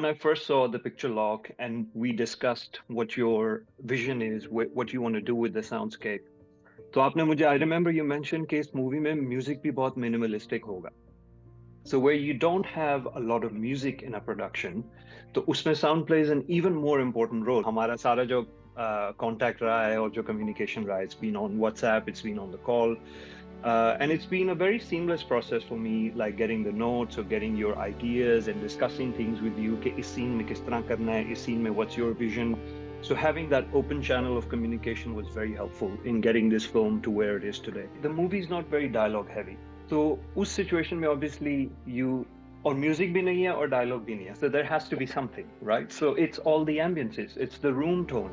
when I first saw the picture log and we discussed what your vision is, what you want to do with the soundscape, तो आपने मुझे I remember you mentioned कि इस movie में music भी बहुत minimalistic होगा. So where you don't have a lot of music in a production, तो उसमें sound plays an even more important role. हमारा सारा जो contact रहा है और जो communication रहा है, it's been on WhatsApp, it's been on the call, and it's been a very seamless process for me, like getting the notes or getting your ideas and discussing things with you. कि इस scene में किस तरह करना है, इस scene में what's your vision. So having that open channel of communication was very helpful in getting this film to where it is today. The movie is not very dialogue heavy. तो उस situation में obviously you और music भी नहीं है और dialogue भी नहीं है, so there has to be something, right? So it's all the ambiences, it's the room tone.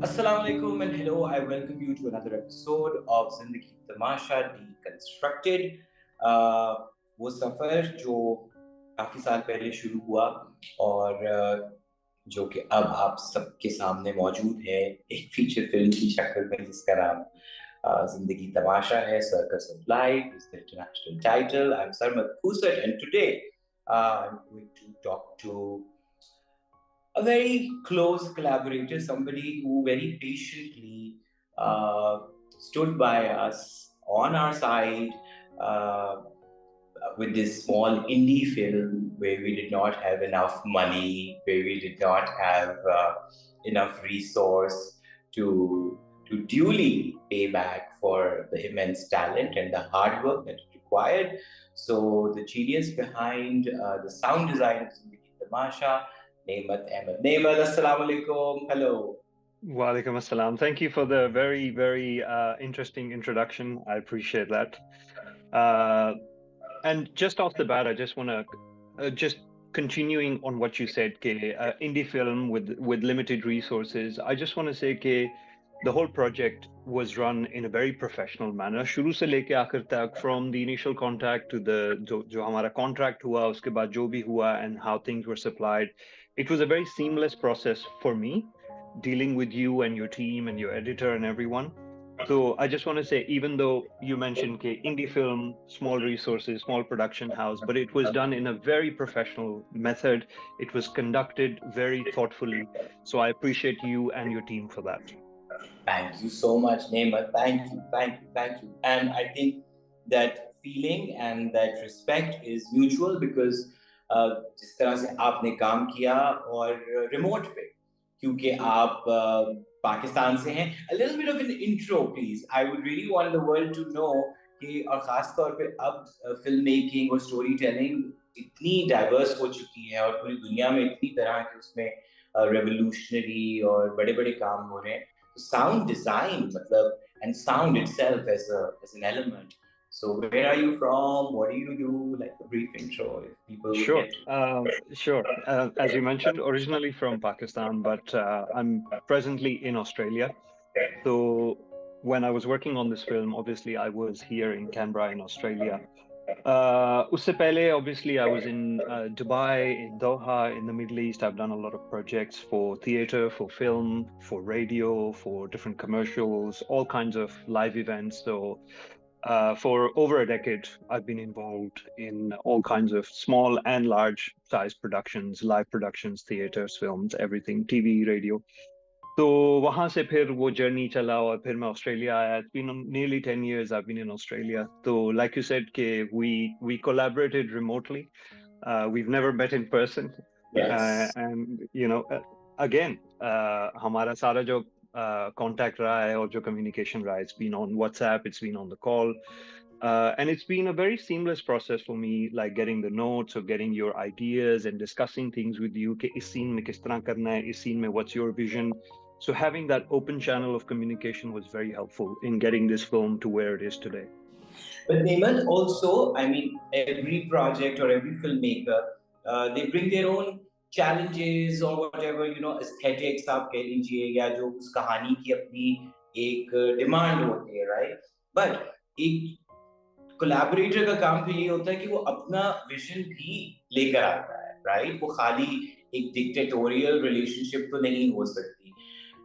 Assalamu alaikum and hello. I welcome you to another episode of Zindagi Tamasha Deconstructed. वो सफ़र जो काफ़ी साल पहले शुरू हुआ और जो कि अब आप सबके सामने मौजूद है एक फीचर फिल्म की शक्ल में, जिसका नाम जिंदगी तमाशा है. Circus of life is the international title. I'm Ahmad and today I'm going to talk to a very close collaborator, somebody who very patiently stood by us on our side with this small indie film where we did not have enough money, where we did not have enough resource to duly pay back for the immense talent and the hard work that it required. So the genius behind the sound design of Zindagi Tamasha, Naimat, Ahmad. Naimat, assalamu alaikum. Hello. Walaikum assalam. Thank you for the very, very interesting introduction. I appreciate that. And just off the bat, I just want to just continuing on what you said, ke indie film with limited resources. I just want to say ke the whole project was run in a very professional manner. शुरू से लेके आखिर तक, from the initial contact to the जो हमारा contract हुआ, उसके बाद जो भी हुआ, and how things were supplied. It was a very seamless process for me, dealing with you and your team and your editor and everyone. So I just want to say, even though you mentioned indie film, small resources, small production house, but it was done in a very professional method. It was conducted very thoughtfully. So I appreciate you and your team for that. Thank you so much, Naimat. Thank you, thank you, thank you. And I think that feeling and that respect is mutual because जिस तरह से आपने काम किया और remote पे, क्योंकि आप पाकिस्तान से हैं. A little bit of an intro, please. I would really want the world to know कि और खास तौर पे अब फिल्म मेकिंग और स्टोरी टेलिंग इतनी डाइवर्स हो चुकी है और पूरी दुनिया में इतनी तरह के उसमें रेवोल्यूशनरी और बड़े-बड़े काम हो रहे हैं. Sound design, matlab, and sound itself as an element. So where are you from? What do you do? Like a brief intro, if people would Sure, get sure. As you mentioned, originally from Pakistan, but I'm presently in Australia. So when I was working on this film, obviously I was here in Canberra in Australia. Usse pehle, obviously, I was in Dubai, in Doha, in the Middle East. I've done a lot of projects for theater, for film, for radio, for different commercials, all kinds of live events. So for over a decade, I've been involved in all kinds of small and large size productions, live productions, theaters, films, everything, TV, radio. तो वहां से फिर वो journey चला और फिर मैं Australia आया. It's been nearly 10 years I've been in Australia. So like you said, we collaborated remotely. We've never met in person. yes. And again, हमारा सारा जो contact रहा है और जो communication रहा है, it's been on WhatsApp, it's been on the call. And it's been a very seamless process for me, like getting the notes or getting your ideas and discussing things with you. कि इस scene में किस तरह करना है, इस scene में what's your vision. So having that open channel of communication was very helpful in getting this film to where it is today. But Naimat, also, I mean, every project or every filmmaker, they bring their own challenges or whatever, aesthetics आप कह लीजिए या जो उस कहानी की अपनी एक डिमांड होती है, right? But एक कोलैबोरेटर का काम तो ये होता है कि वो अपना विजन भी लेकर आता है, राइट? वो खाली एक dictatorial relationship तो नहीं हो सकती.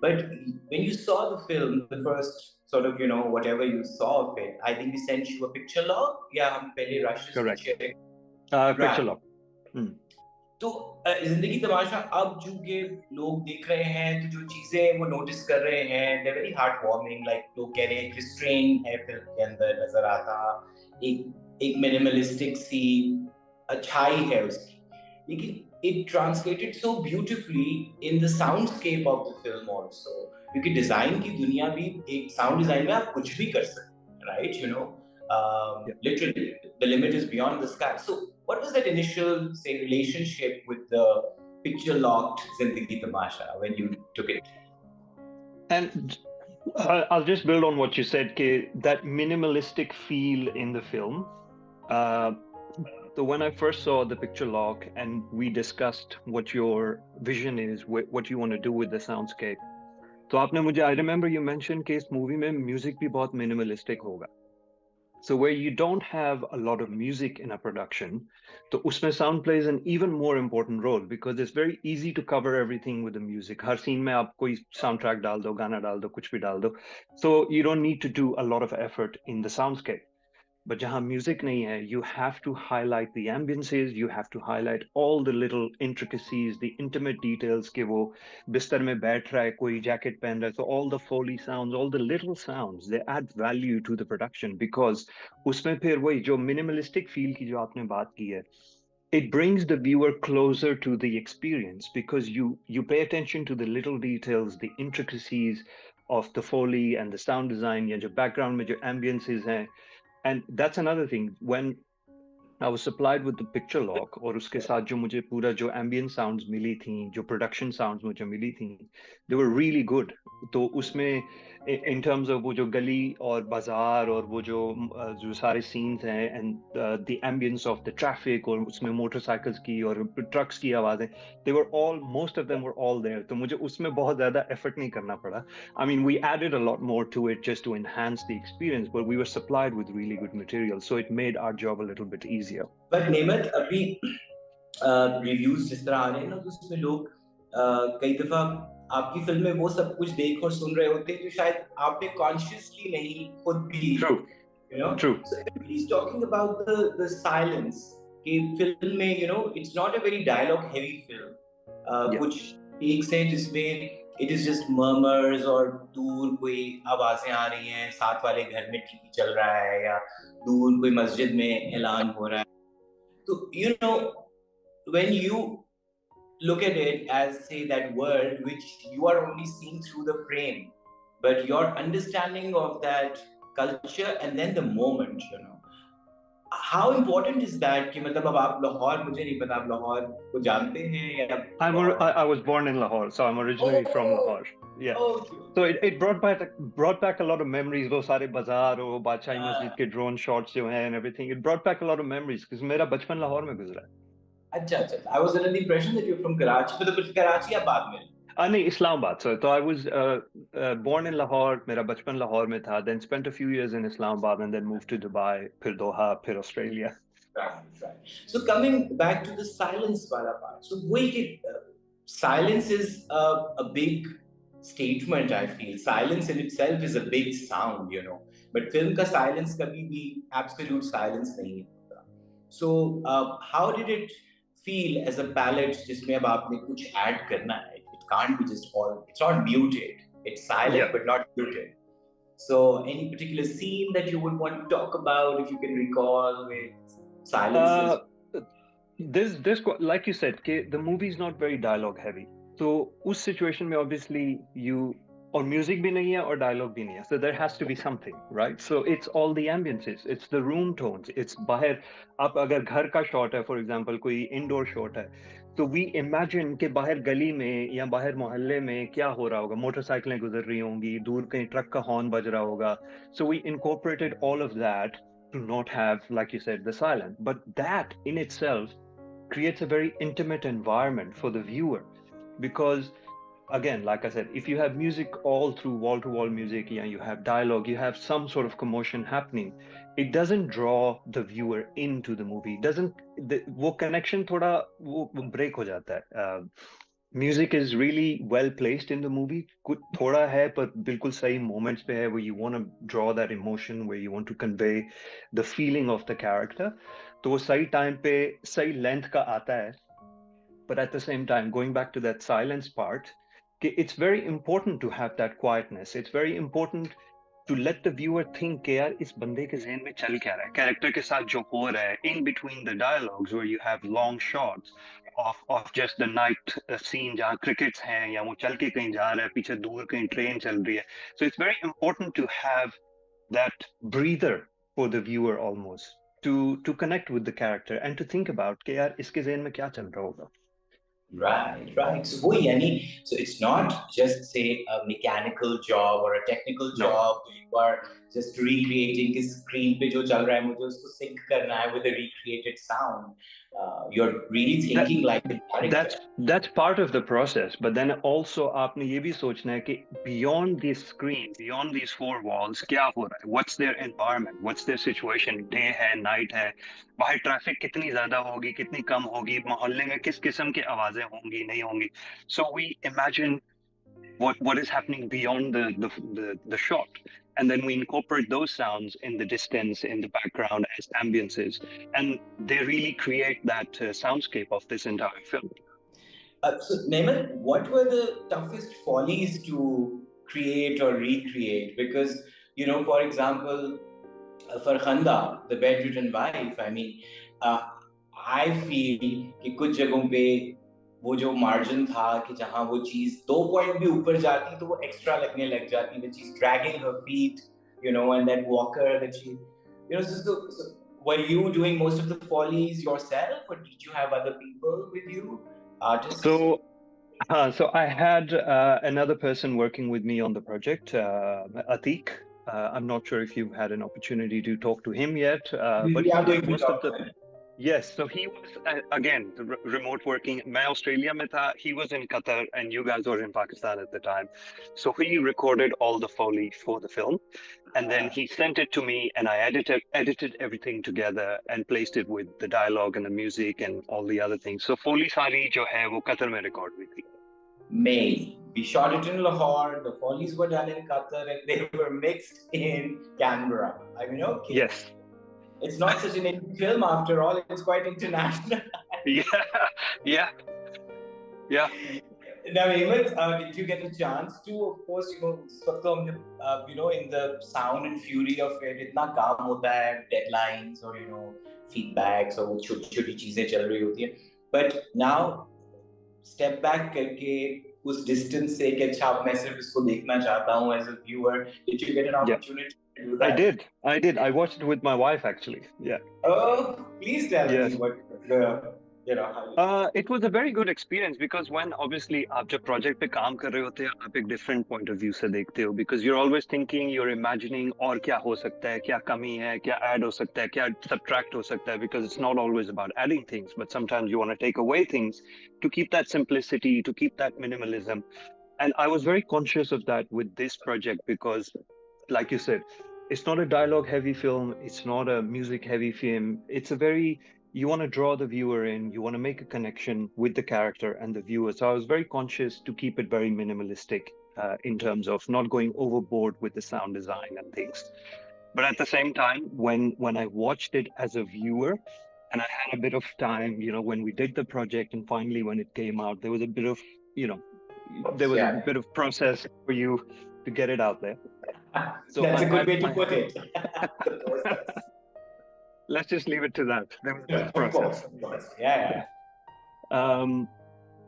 But when you saw the film, the first sort of, whatever you saw of it, I think we sent you a picture log. Yeah, हम पहले rushes में Correct. check. Picture Right. log. तो जिंदगी तमाशा अब चूंकि लोग देख रहे हैं तो जो चीजें वो नोटिस कर रहे हैं, they're very heartwarming. Like लोग कह रहे हैं रिस्ट्रेन है फिल्म के अंदर नजर आता, एक एक मिनिमलिस्टिक सी अच्छाई है उसकी, लेकिन it translated so beautifully in the soundscape of the film also. क्योंकि डिजाइन की दुनिया भी, एक साउंड डिजाइन में आप कुछ भी कर सकते हैं, right? Yeah. Literally the limit is beyond the sky. So what was that initial, say, relationship with the picture locked Zindagi Tamasha when you took it? And I'll just build on what you said, that minimalistic feel in the film. So when I first saw the picture log and we discussed what your vision is, what you want to do with the soundscape, तो आपने मुझे, I remember you mentioned कि इस movie में music भी बहुत minimalistic होगा. So where you don't have a lot of music in a production, तो उसमें sound plays an even more important role because it's very easy to cover everything with the music. Her scene में आप कोई soundtrack डाल दो, गाना डाल दो, कुछ भी डाल दो. So you don't need to do a lot of effort in the soundscape. But जहाँ music नहीं है, you have to highlight the ambiences, you have to highlight all the little intricacies, the intimate details कि वो बिस्तर में बैठ रहा है, कोई jacket पहन रहा है, so all the Foley sounds, all the little sounds, they add value to the production because उसमें फिर वही जो minimalistic feel की जो आपने बात की है, it brings the viewer closer to the experience because you pay attention to the little details, the intricacies of the Foley and the sound design, या जो background में जो ambiences हैं. And that's another thing. When I was supplied with the picture log और उसके साथ जो मुझे पूरा जो ambient sounds मिली थी, जो production sounds मुझे मिली थी, they were really good. तो उसमें in terms of वो जो गली और बाजार और वो जो सारे scenes हैं and the ambience of the traffic और उसमें motorcycles की और trucks की आवाजें, most of them were all there. तो मुझे उसमें बहुत ज़्यादा effort नहीं करना पड़ा. I mean, we added a lot more to it just to enhance the experience, but we were supplied with really good material, so it made our job a little bit easier. But Naimat, अभी reviews जिस तरह आ रहे हैं ना, तो उसमें लोग कई दफा आपकी फिल्म में वो सब कुछ देख और सुन रहे होते हैं जो शायद आपने कॉन्शियसली नहीं खुद भी, True. True. So everybody's talking about the silence कि फिल्म में, it's not a very dialogue heavy film. Yeah. कुछ टेक्स हैं जिसमें it is just murmurs और दूर कोई आवाजें आ रही हैं, साथ वाले घर में टीवी चल रहा है या दूर कोई मस्जिद में ऐलान हो रहा है. तो when you look at it as, say, that world which you are only seeing through the frame, but your understanding of that culture and then the moment, how important is that कि मतलब अब आप लाहौर, मुझे नहीं पता आप लाहौर को जानते हैं या I was born in Lahore, so I'm originally from Lahore. Yeah. Okay. So it brought back a lot of memories. वो सारे बाजार और बादशाही मस्जिद के drone shots जो हैं and everything. It brought back a lot of memories because मेरा बचपन लाहौर में गुजरा है. अच्छा. I was under the impression that you're from Karachi, but कुछ कराची या बाद में? नहीं, Islamabad. So I was born in Lahore. मेरा बचपन लाहौर में था. Then spent a few years in Islamabad and then moved to Dubai, फिर Doha, फिर Australia. Right. So coming back to the silence wala part. So silence is a big statement, I feel. Silence in itself is a big sound, But film ka silence kabhi bhi absolute silence nahi hota. So how did it feel as a palette जिसमें अब आपने कुछ add करना है? It can't be just all. It's not muted. It's silent but not muted. So any particular scene that you would want to talk about, if you can recall, with silences? This like you said, the movie is not very dialogue heavy. So उस situation में obviously और music भी नहीं है और dialogue भी नहीं है. So there has to be something, right? So it's all the ambiences, it's the room tones, it's बाहर आप अगर घर का shot है, for example, कोई indoor shot है, तो we imagine कि बाहर गली में या बाहर मोहल्ले में क्या हो रहा होगा, मोटरसाइकिलें गुजर रही होंगी, दूर कहीं ट्रक का हॉर्न बज रहा होगा. So we incorporated all of that to not have, like you said, the silence. But that in itself creates a very intimate environment for the viewer because again, like I said, if you have music all through wall to wall music, yeah, you have dialogue, you have some sort of commotion happening, it doesn't draw the viewer into the movie. It doesn't, वो connection थोड़ा वो break हो जाता है. Music is really well placed in the movie. कुछ थोड़ा है पर बिल्कुल सही moments पे है where you want to draw that emotion, where you want to convey the feeling of the character. तो वो सही time पे सही length का आता है. But at the same time, going back to that silence part, it's very important to have that quietness. It's very important to let the viewer think कि यार इस बंदे के ज़हन में चल क्या रहा है, कैरेक्टर के साथ जो हो रहा है, in between the dialogues where you have long shots of just the night scene जहाँ crickets हैं या वो चल के कहीं जा रहा है, पीछे दूर कहीं ट्रेन चल रही है. So it's very important to have that breather for the viewer almost to connect with the character and to think about कि यार इसके ज़हन में क्या चल रहा होगा. Right, right. So, वही यानी, so it's not just say a mechanical job or a technical No. job. You are just recreating कि screen पे जो चल रहा है मुझे उसको sync करना है with a recreated sound. You're really that thinking like the character. that's part of the process, but then also आपने ये भी सोचना है कि beyond this screen, beyond these four walls क्या हो रहा है, what's their environment, what's their situation, day है, night है, बाहर ट्रैफिक कितनी ज्यादा होगी, कितनी कम होगी, मोहल्ले में किस किस्म की आवाजें होंगी, नहीं होंगी. So we imagine what is happening beyond the shot, and then we incorporate those sounds in the distance, in the background as ambiences, and they really create that soundscape of this entire film. So, Naimat, what were the toughest follies to create or recreate? Because, for example, for Khanda, the bedridden wife, I mean, I feel कि कुछ जगहों पे वो जो margin था कि जहाँ वो चीज 2 पॉइंट भी ऊपर जाती तो वो एक्स्ट्रा लगने लग जाती, when she's dragging her feet, and that walker that she, so were you doing most of the follies yourself, or did you have other people with you, artists? So so I had another person working with me on the project, Atik. I'm not sure if you've had an opportunity to talk to him yet, but We are he going did to most of talk the. to him. Yes, so he was again remote working. मैं Australia में था, he was in Qatar, and you guys were in Pakistan at the time. So he recorded all the Foley for the film, and then he sent it to me, and I edited everything together and placed it with the dialogue and the music and all the other things. So Foley सारी जो है वो Qatar में record हुई थी. May. We shot it in Lahore, the follies were done in Qatar, and they were mixed in Canberra. I mean, okay. Yes. It's not such an Indian film after all, it's quite international. Yeah, yeah, yeah. Now, Ahmed, did you get a chance to, of course, in the sound and fury of it, इतना काम होता है, deadlines or, feedbacks or छोटी-छोटी चीजें चल रही होती हैं. But now, step back करके उस distance से कि अच्छा अब मैं सिर्फ इसको देखना चाहता हूँ as a viewer, did you get an opportunity to do that? I did. I watched it with my wife actually. Yeah. Oh, please tell Yes. me what how It was a very good experience because when obviously आप जब project पे काम कर रहे होते हैं आप एक different point of view से देखते हो because you're always thinking, you're imagining और क्या हो सकता है, क्या कमी है, क्या add हो सकता है, क्या subtract हो सकता है, because it's not always about adding things, but sometimes you want to take away things to keep that simplicity, to keep that minimalism. And I was very conscious of that with this project because, like you said, it's not a dialogue heavy film, it's not a music heavy film. It's a very, you want to draw the viewer in, you want to make a connection with the character and the viewer. So I was very conscious to keep it very minimalistic in terms of not going overboard with the sound design and things. But at the same time, when I watched it as a viewer and I had a bit of time, when we did the project and finally when it came out, there was a bit of, there was a bit of process for you to get it out there. So that's a good way to put it. The process. Let's just leave it to that. There was a process. Of course. Yeah.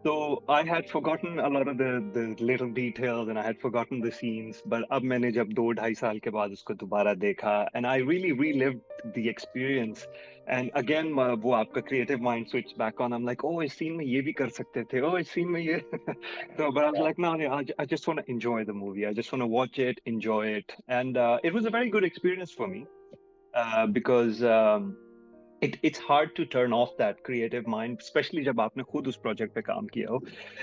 So I had forgotten a lot of the little details and I had forgotten the scenes, but अब मैंने जब 2-2.5 साल के बाद उसको दोबारा देखा and I really relived the experience. And again, वो आपका creative mind switched back on. I'm like, oh, इस scene में ये भी कर सकते थे. Oh, इस scene में ये. So, but I was like, no, I just want to enjoy the movie. I just want to watch it, enjoy it. And it was a very good experience for me because it's hard to turn off that creative mind, especially जब आपने खुद उस project पे काम किया हो.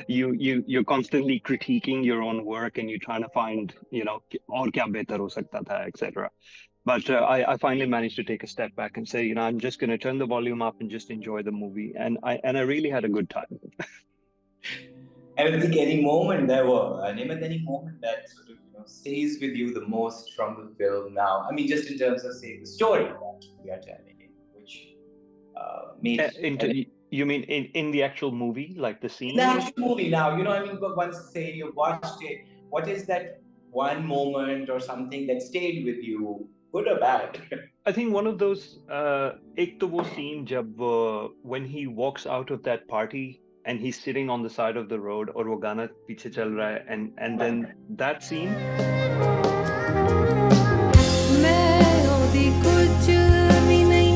You're constantly critiquing your own work and you're trying to find, और क्या बेहतर हो सकता था, etc. But I finally managed to take a step back and say, I'm just going to turn the volume up and just enjoy the movie, and I really had a good time. And I think any moment there were, Name any moment that sort of stays with you the most from the film now. I mean, just in terms of say the story that we are telling, which made You mean in the actual movie, like the in the scene? actual movie now. I mean, but once say you watched it, what is that one moment or something that stayed with you, good or bad? I think one of those, एक तो वो scene जब when he walks out of that party and he's sitting on the side of the road और वो गाना पीछे चल रहा है, and then that scene. मैं ओदी कुछ भी नहीं,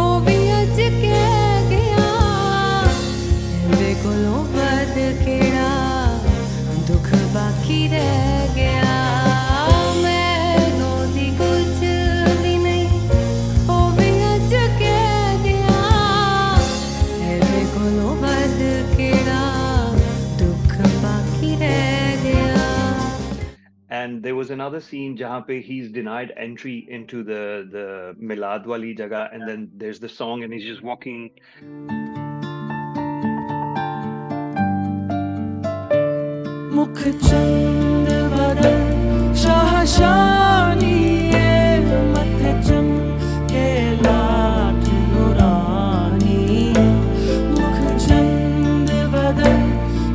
ओ भी अज कह गया, मेरे कोलों बद केड़ा दुख बाकी रह गया. मैं ओदी कुछ भी नहीं, ओ भी अज कह गया, मेरे कोलों बद केड़ा दुख बाकी रह गया. And there was another scene जहाँ पे he's denied entry into the Milad wali जगह, and then there's the song and he's just walking. मुख चंद बदन शाहशानी मत चमके लाठ नुरानी. मुख चंद बदन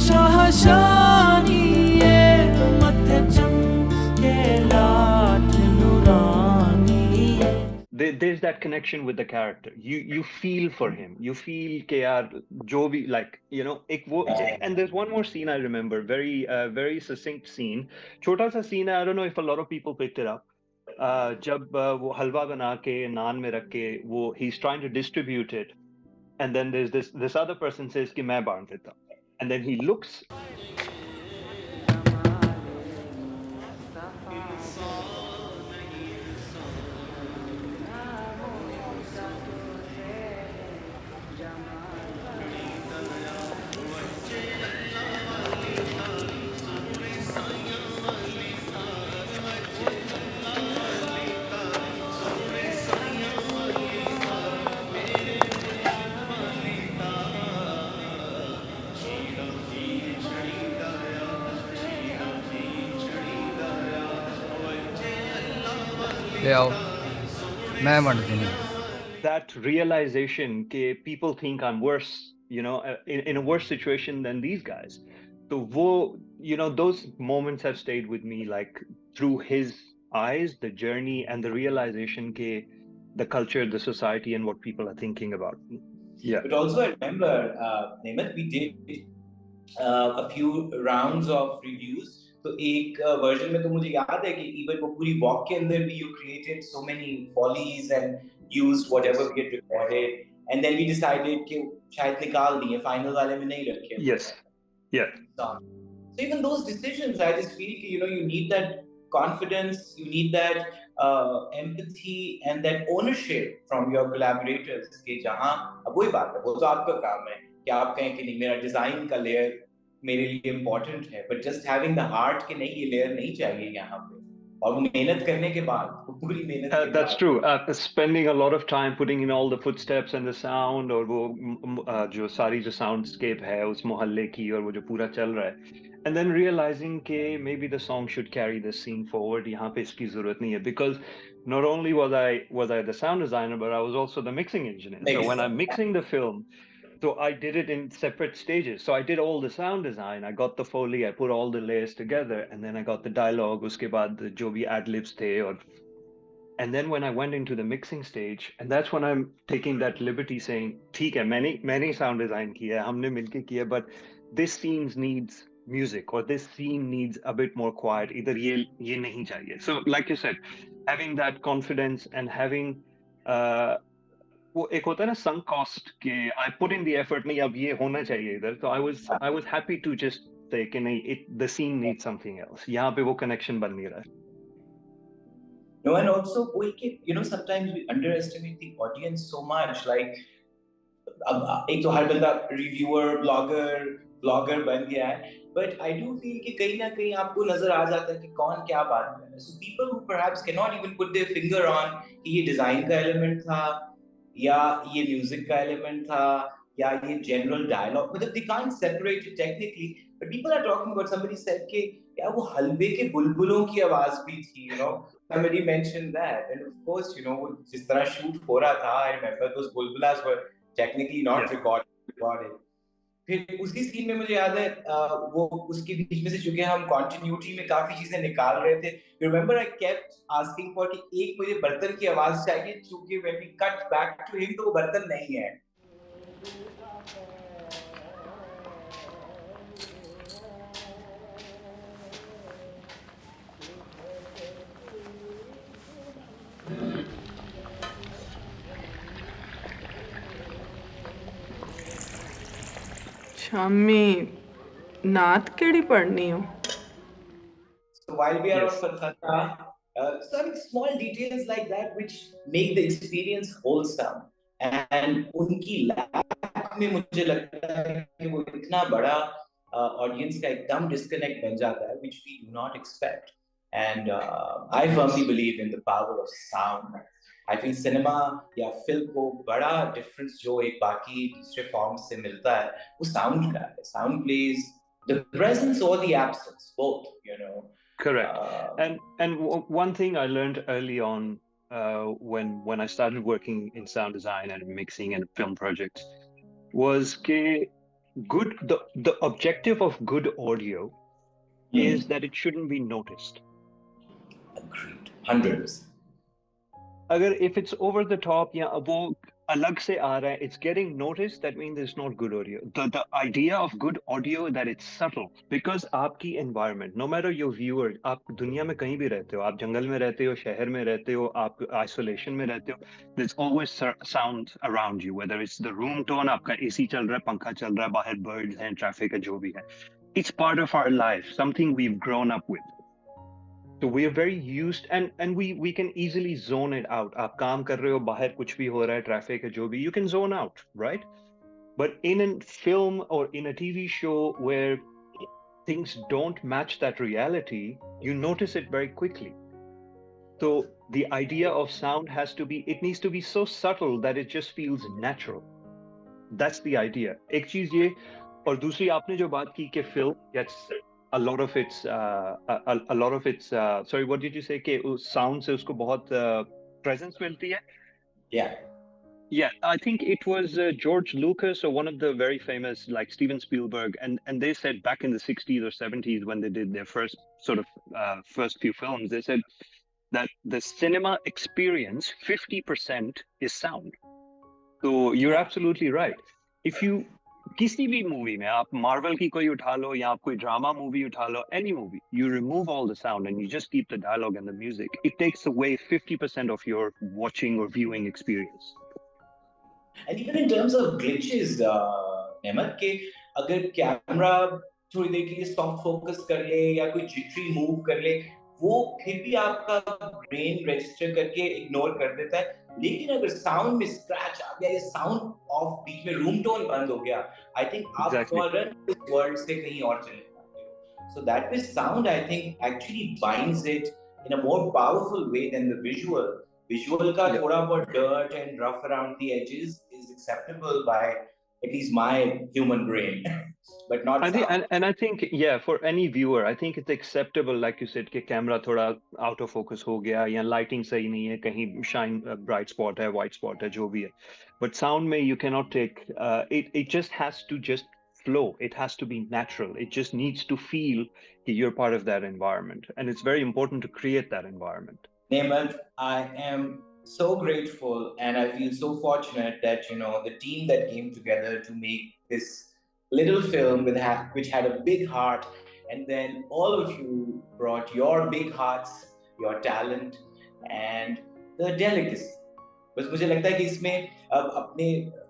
शाहशानी मत चमके लाठ नुरानी. There's that connection with the character. You feel for him. You feel कि यार जो भी, like, एक वो. And there's one more scene I remember, very succinct scene. छोटा सा scene है. I don't know if a lot of people picked it up. जब वो हलवा बना के नान में रख के वो he's trying to distribute it, and then there's this other person says कि मैं बांट देता, and then he looks. ले आओ मैं वंड दूंगी. That realization that people think I'm worse, in a worse situation than these guys. So those moments have stayed with me, like through his eyes, the journey and the realization that the culture, the society, and what people are thinking about. Yeah. But also, I remember, Naimat, we did a few rounds of reviews. तो एक version में तो मुझे याद है कि even वो पूरी वॉक के अंदर भी you created so many follies and used whatever we had recorded, and then we decided कि शायद निकाल दिए, final वाले में नहीं रखे. Yes. Yeah. So even those decisions, I just feel कि you need that confidence, you need that empathy and that ownership from your collaborators कि जहाँ अब वही बात है, वो तो आपका काम है कि आप कहें कि नहीं मेरा डिजाइन का लेयर मेरे लिए इम्पोर्टेंट है, but just having the heart कि नहीं ये लेयर नहीं चाहिए यहाँ पे, और वो मेहनत करने के बाद वो पूरी मेहनत के That's बाद. true. Spending a lot of time putting in all the footsteps and the sound, और वो जो सारी जो soundscape है उस मोहल्ले की और वो जो पूरा चल रहा है, and then realizing कि maybe the song should carry this scene forward. यहाँ पे इसकी जरूरत नहीं है, because not only was I the sound designer, but I was also the mixing engineer. So when I'm mixing the film, so I did it in separate stages. So I did all the sound design. I got the Foley. I put all the layers together, and then I got the dialogue. उसके बाद जो भी ad libs थे, and then when I went into the mixing stage, and that's when I'm taking that liberty, saying, "ठीक है, मैंने sound design किया, हमने मिलके किया, but this scene needs music, or this scene needs a bit more quiet. इधर ये नहीं चाहिए." So, like you said, having that confidence and having वो एक होता है ना sunk cost कि I put in the effort, नहीं अब ये होना चाहिए इधर, so I was happy to just say कि नहीं, the scene needs something else. यहाँ पे वो connection बन नहीं रहा है. No, and also sometimes we underestimate the audience so much. Like अब एक तो हर बंदा रिव्यूअर ब्लॉगर ब्लॉगर बन गया है, बट आई डू फील कि कहीं ना कहीं आपको नजर आ जाता है कि कौन क्या बात कर रहा है. So people who perhaps can not even put their finger on कि ये डिजाइन का एलिमेंट था या ये म्यूजिक का एलिमेंट था या ये जनरल डायलॉग, मतलब they can't separate it technically, but people are talking about somebody said कि यार वो हलवे के बुलबुलों की आवाज भी थी, somebody mentioned that, and of course वो जिस तरह शूट हो रहा था, I remember those bulbulas were technically not recorded. फिर उसी सीन में मुझे याद है वो उसके बीच में से चूंकि हम कंटिन्यूटी में काफी चीजें निकाल रहे थे, remember I kept asking for कि एक मुझे बर्तन की आवाज चाहिए, चूंकि when we cut back to him तो वो बर्तन नहीं है. शामी नात केड़ी पढ़नी हो? So while we are Yes. on Kolkata, so I mean small details like that which make the experience wholesome. And उनकी लैब में मुझे लगता है कि वो इतना बड़ा ऑडियंस का एकदम डिस्कनेक्ट बन जाता है, which we do not expect. And I firmly believe in the power of sound. I feel cinema या फिल्म को बड़ा डिफरेंस जो एक बाकी दूसरे फॉर्म से मिलता है वो साउंड का है. Sound plays the presence or the absence, both. Correct. And one thing I learned early on when I started working in sound design and mixing and film projects was the objective of good audio is that it shouldn't be noticed. Agreed. 100%. Agar if it's over the top या वो अलग से आ रहा है, it's getting noticed, that means it's not good audio. The idea of good audio that it's subtle, because आपकी environment, no matter your viewer, आप दुनिया में कहीं भी रहते हो, आप जंगल में रहते हो, शहर में रहते हो, आप isolation में रहते हो, there's always sound around you, whether it's the room tone, आपका AC चल रहा है, पंखा चल रहा है, बाहर birds हैं, traffic है, जो भी है. It's part of our life, something we've grown up with. So we are very used, and we can easily zone it out. आप काम कर रहे हो, बाहर कुछ भी हो रहा है, traffic है, जो भी, you can zone out, right? But in a film or in a TV show where things don't match that reality, you notice it very quickly. So the idea of sound it needs to be so subtle that it just feels natural. That's the idea. एक चीज ये, और दूसरी आपने जो बात की कि film gets a lot of its sorry, what did you say कि उस sound से उसको बहुत presence मिलती है? Yeah, I think it was George Lucas or one of the very famous, like Steven Spielberg, and they said back in the 60s or 70s when they did their first first few films, they said that the cinema experience 50% is sound. So you're absolutely right. If you किसी भी movie में, आप Marvel की कोई उठा लो या आप कोई ड्रामा मूवी उठा लो, any movie, you remove all the sound and you just keep the dialogue and the music, it takes away 50% of your watching or viewing experience. And even in terms of glitches, Naimat, के अगर camera थोड़ी देर के लिए soft focus कर ले या कोई jittery move कर ले, वो फिर भी आपका ब्रेन रजिस्टर करके इग्नोर कर देता है. लेकिन अगर साउंड में स्क्रैच आ गया या साउंड ऑफ बीच में रूम टोन बंद हो गया, आई थिंक आप फॉरन इस वर्ल्ड से कहीं और चले जाते हो. So that with sound I think actually binds it in a more powerful way than the visual. Visual का थोड़ा बहुत dirt and rough around the edges is acceptable by at least my human brain, but not sound. And I think, yeah, for any viewer, I think it's acceptable, like you said, कि camera थोड़ा out of focus हो गया या lighting सही नहीं है, कहीं shine bright spot है, white spot है, जो भी है. But sound में you cannot take it just has to just flow. It has to be natural. It just needs to feel that you're part of that environment, and it's very important to create that environment. Naimat, I am so grateful and I feel so fortunate that the team that came together to make this little film which had a big heart, and then all of you brought your big hearts, your talent and the delicacy. बस मुझे लगता है कि इसमें अब अपने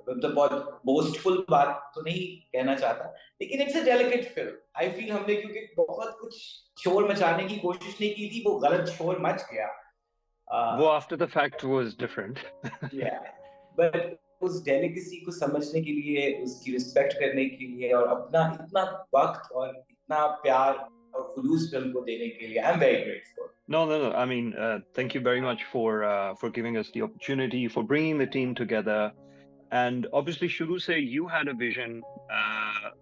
मतलब बहुत बोस्टफुल बात तो नहीं कहना चाहता, लेकिन it's a delicate film. I feel हमने क्योंकि बहुत कुछ शोर मचाने की कोशिश नहीं की थी, वो गलत शोर मच गया. Uh, वो after the fact was different. yeah, but उस डेलिकेसी को समझने के लिए, उसकी रिस्पेक्ट करने के लिए, और अपना इतना वक्त और इतना प्यार और खुलूस फिल्म को देने के लिए, I am very grateful. No, no, no. I mean, thank you very much for giving us the opportunity, for bringing the team together. And obviously, शुरू से you had a vision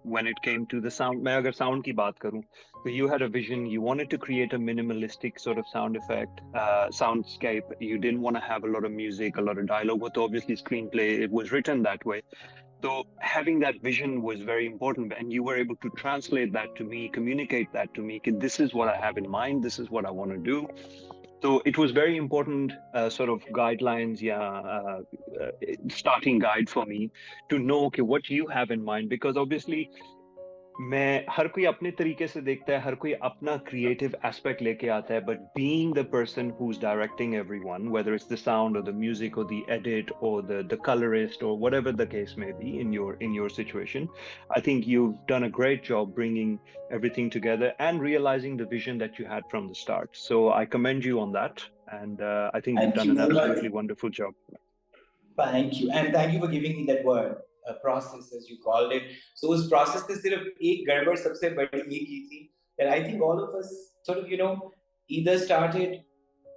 when it came to the sound. मैं अगर sound की बात करूं, so you had a vision. You wanted to create a minimalistic sort of sound effect, soundscape. You didn't want to have a lot of music, a lot of dialogue. But obviously, screenplay, it was written that way. So having that vision was very important, and you were able to translate that to me, communicate that to me. This is what I have in mind. This is what I want to do. So it was very important sort of guidelines, starting guide for me to know, okay, what you have in mind, because obviously मैं हर कोई अपने तरीके से देखता है, हर कोई अपना creative aspect लेके आता है, but being the person who's directing everyone, whether it's the sound or the music or the edit or the colorist or whatever the case may be in your situation, I think you've done a great job bringing everything together and realizing the vision that you had from the start. So I commend you on that, and I think you've Thank done you an very much. absolutely wonderful job. Thank you, and thank you for giving me that word, process as you called it. So उस process में सिर्फ एक गड़बड़ सबसे बड़ी ये की थी that I think all of us sort of, either started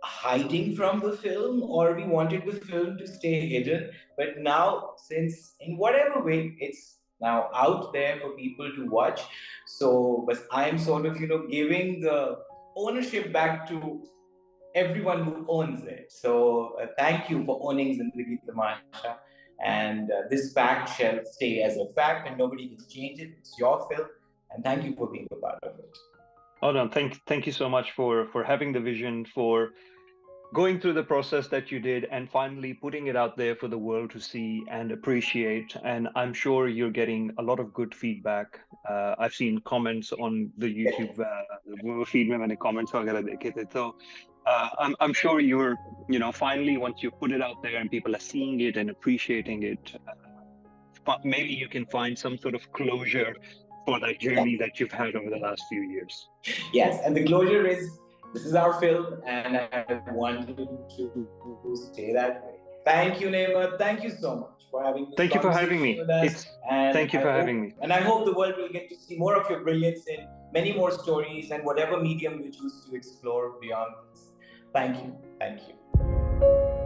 hiding from the film, or we wanted the film to stay hidden. But now, since in whatever way it's now out there for people to watch, so but I am sort of, giving the ownership back to everyone who owns it. So thank you for owning Zindagi Tamasha. And this fact shall stay as a fact, and nobody can change it. It's your film, and thank you for being a part of it. Oh no, thank you so much for having the vision, for going through the process that you did, and finally putting it out there for the world to see and appreciate. And I'm sure you're getting a lot of good feedback. I've seen comments on the YouTube feed में मैंने comments वगैरह देखे थे. So I'm sure you're, finally once you put it out there and people are seeing it and appreciating it, maybe you can find some sort of closure for that journey that you've had over the last few years. Yes, and the closure is, this is our film, and I wanted to stay that way. Thank you, Naimat. Thank you so much for having this Thank you for conversation having me. with us. Thank you for having me. And I hope the world will get to see more of your brilliance in many more stories and whatever medium you choose to explore beyond this. Thank you. Thank you.